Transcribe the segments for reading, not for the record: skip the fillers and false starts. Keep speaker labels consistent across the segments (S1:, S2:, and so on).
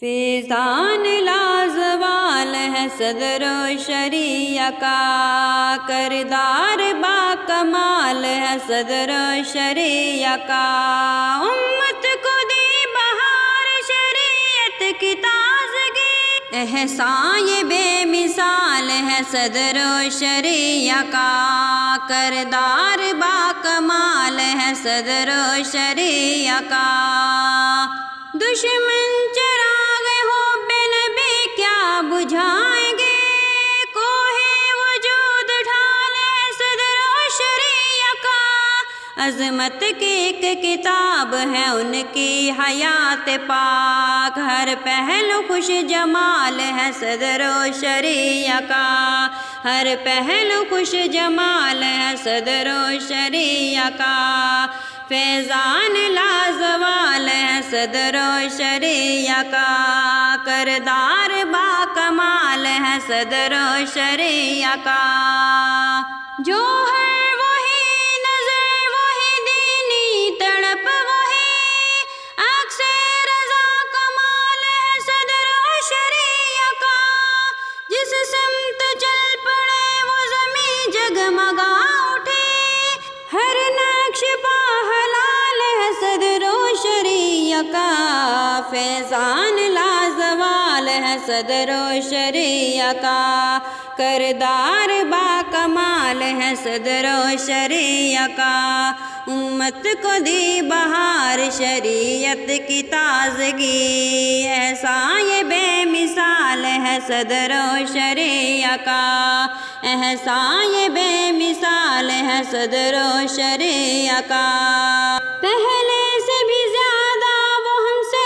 S1: فیضان لازوال ہے صدر و شریعہ کا، کردار با کمال ہے صدر و شریعہ کا، امت کو دی بہار شریعت کی تازگی، احسان یہ بے مثال ہے صدر و شریعہ کا، کردار با کمال ہے صدر و شریعہ کا، دشمن چراغ حب نبی کیا بجھائیں گے، کوہ وجود ڈھالے صدر و شریعہ کا، عظمت کی ایک کتاب ہے ان کی حیات پاک، ہر پہلو خوش جمال ہے صدر و شریعہ کا، ہر پہلو خوش جمال ہے صدر و شریعہ کا، فیضان لازوال ہے صدر و شریعہ کا، کردار با کمال ہے صدر و شریعہ کا، جو ہے وہی نظر وہی دینی تڑپ وہی، عکس رضا کمال ہے صدر و شریعہ کا، جس سمت چل پڑے وہ زمیں جگمگا اٹھے، ہر نقش پا حلال ہے صدر و شریعہ کا، فیضان لازوال ہے صدر و شریعہ کا، کردار با کمال ہے صدر و شریعہ کا، امت کو دی بہار شریعت کی تازگی، احسان یہ بے مثال ہے صدر و شریعہ کا، احسان یہ بے مثال ہے صدر و شریعہ کا، پہلے سے بھی زیادہ وہ ہم سے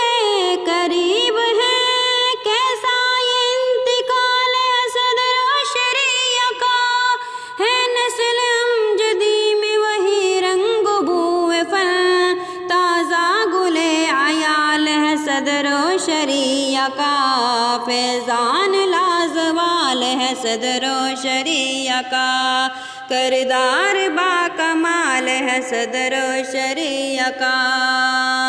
S1: قریب ہیں، کیسا یہ انتقال ہے صدر و شریعہ کا، ہے نسل امجدی میں وہی رنگ و بو فن، تازہ گل عیال ہے صدر و شریعہ کا، فیضان لازوال ہے صدر و شریعہ کا، کردار با کمال ہے صدر و شریعہ کا۔